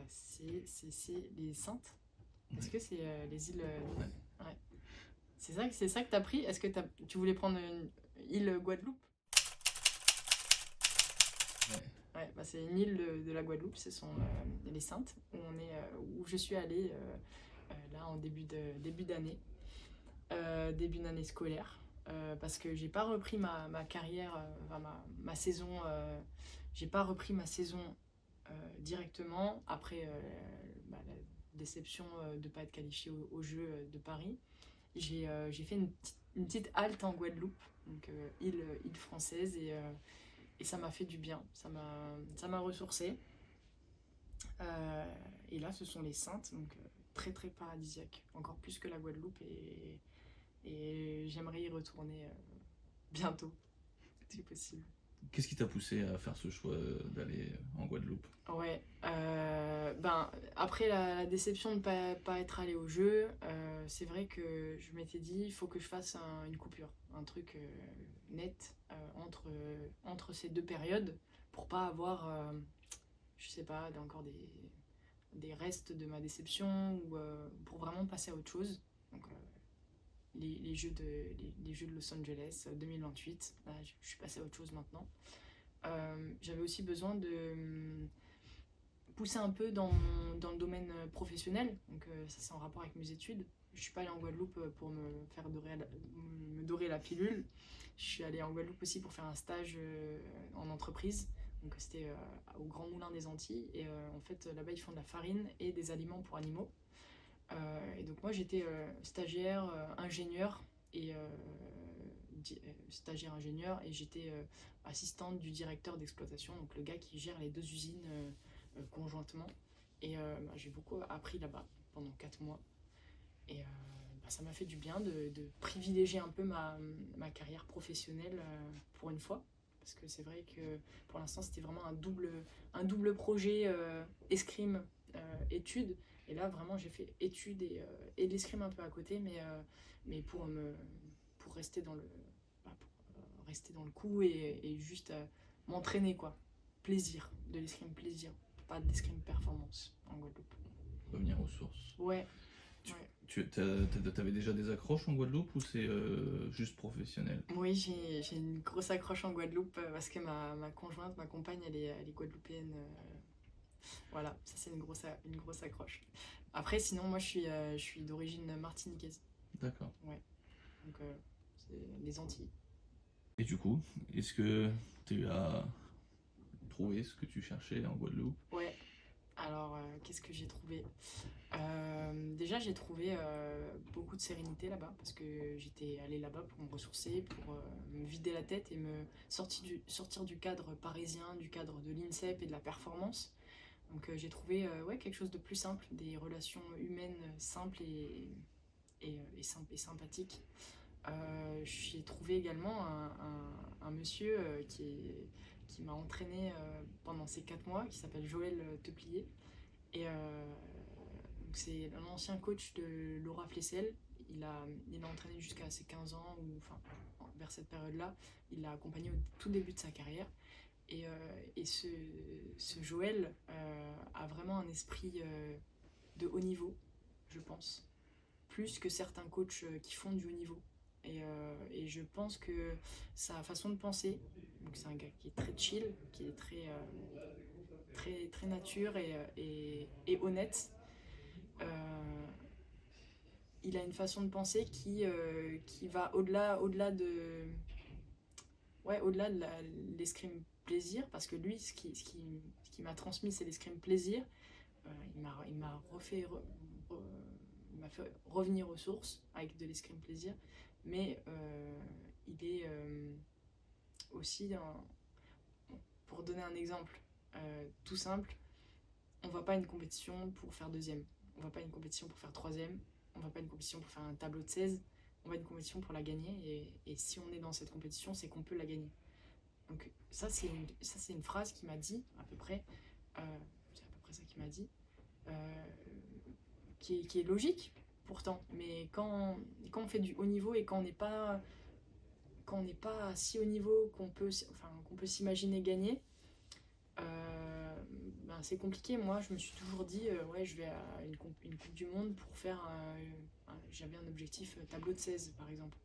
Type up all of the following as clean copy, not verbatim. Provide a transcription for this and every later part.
c'est les Saintes. Est-ce Ouais. que c'est les îles Ouais. Ouais. C'est ça que t'as pris? Est-ce que tu voulais prendre une île Guadeloupe? Ouais. Ouais, bah c'est une île de la Guadeloupe, ce sont les Saintes, où je suis allée là en début d'année, début d'année scolaire, parce que j'ai pas repris ma carrière, enfin ma saison, j'ai pas repris ma saison directement après la déception de ne pas être qualifiée aux Jeux de Paris. J'ai fait une petite halte en Guadeloupe, donc île française, et ça m'a fait du bien, ça m'a ressourcé. Et là, ce sont les Saintes, donc très très paradisiaque, encore plus que la Guadeloupe, et j'aimerais y retourner bientôt, si possible. Qu'est-ce qui t'a poussé à faire ce choix d'aller en Guadeloupe? Ouais, ben, après la déception de ne pas être allé au jeu, c'est vrai que je m'étais dit, il faut que je fasse une coupure, un truc net entre ces deux périodes pour pas avoir, je sais pas, encore des restes de ma déception ou pour vraiment passer à autre chose. Donc, les Jeux de Los Angeles 2028, là, je suis passée à autre chose maintenant. J'avais aussi besoin de pousser un peu dans le domaine professionnel, donc ça c'est en rapport avec mes études. Je suis pas allée en Guadeloupe pour me dorer la pilule. Je suis allée en Guadeloupe aussi pour faire un stage en entreprise. Donc c'était au Grand Moulin des Antilles. Et en fait là-bas ils font de la farine et des aliments pour animaux. Et donc moi j'étais stagiaire, ingénieur et stagiaire ingénieur, et j'étais assistante du directeur d'exploitation, donc le gars qui gère les deux usines conjointement. Et bah, j'ai beaucoup appris là-bas pendant 4 mois. Et bah, ça m'a fait du bien de privilégier un peu ma carrière professionnelle pour une fois. Parce que c'est vrai que pour l'instant, c'était vraiment un double projet escrime études. Et là, vraiment, j'ai fait études et de l'escrime un peu à côté, mais pour rester dans rester dans le coup et juste m'entraîner, quoi. Plaisir, de l'escrime plaisir, pas de l'escrime performance en Guadeloupe. Revenir aux sources. Ouais, ouais. T'avais déjà des accroches en Guadeloupe ou c'est juste professionnel? Oui, j'ai une grosse accroche en Guadeloupe parce que ma conjointe, ma compagne, elle est guadeloupéenne. Voilà, ça c'est une grosse accroche. Après, sinon, moi je suis d'origine martiniquaise. D'accord. Ouais, donc c'est les Antilles. Et du coup, est-ce que tu as trouvé ce que tu cherchais en Guadeloupe? Ouais, alors qu'est-ce que j'ai trouvé? Déjà, j'ai trouvé beaucoup de sérénité là-bas parce que j'étais allée là-bas pour me ressourcer, pour me vider la tête et me sortir du cadre parisien, du cadre de l'INSEP et de la performance. Donc j'ai trouvé ouais, quelque chose de plus simple, des relations humaines simples et sympathiques. J'ai trouvé également un monsieur qui m'a entraîné pendant ces 4 mois, qui s'appelle Joël Teplier. Et c'est un ancien coach de Laura Flessel. Il a entraîné jusqu'à ses 15 ans, ou enfin vers cette période-là. Il l'a accompagné au tout début de sa carrière. Et ce Joël a vraiment un esprit de haut niveau, je pense, plus que certains coachs qui font du haut niveau. Et je pense que sa façon de penser, donc c'est un gars qui est très chill, qui est très nature et honnête. Euh, il a une façon de penser qui va au-delà de ouais, au-delà de l'escrime plaisir, parce que lui, ce qui m'a transmis, c'est l'escrime plaisir. Il m'a fait revenir aux sources avec de l'escrime plaisir, mais il est aussi, pour donner un exemple tout simple, on va pas à une compétition pour faire deuxième, on va pas à une compétition pour faire troisième, on va pas à une compétition pour faire un tableau de 16, on va à une compétition pour la gagner, et si on est dans cette compétition, c'est qu'on peut la gagner. Donc ça c'est une phrase qui m'a dit à peu près, c'est à peu près ça qu'il m'a dit, euh, qui est logique pourtant, mais quand on fait du haut niveau et quand on n'est pas si haut niveau qu'on peut s'imaginer gagner, ben assez compliqué. Moi, je me suis toujours dit, ouais, je vais à une coupe du Monde pour faire... j'avais un objectif tableau de 16, par exemple.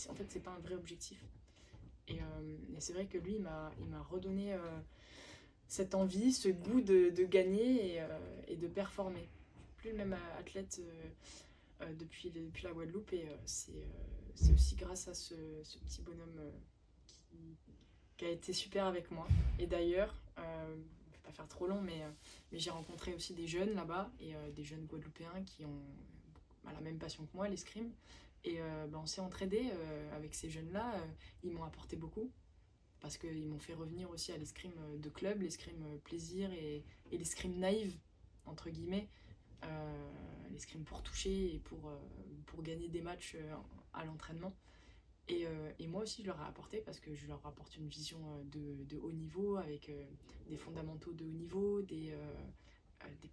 En fait, c'est pas un vrai objectif. Et c'est vrai que lui, il m'a redonné cette envie, ce goût de gagner et de performer. Je suis plus le même athlète depuis la Guadeloupe et c'est aussi grâce à ce petit bonhomme qui, qui a été super avec moi. Et d'ailleurs, je ne vais pas faire trop long, mais j'ai rencontré aussi des jeunes là-bas et des jeunes Guadeloupéens qui ont la même passion que moi, l'escrime. Et on s'est entraidés avec ces jeunes-là. Ils m'ont apporté beaucoup parce qu'ils m'ont fait revenir aussi à l'escrime de club, l'escrime plaisir et l'escrime naïve, entre guillemets. L'escrime pour toucher et pour gagner des matchs à l'entraînement. Et moi aussi, je leur ai apporté parce que je leur apporte une vision de haut niveau avec des fondamentaux de haut niveau, des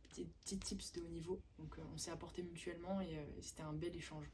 petits tips de haut niveau. Donc on s'est apporté mutuellement et c'était un bel échange.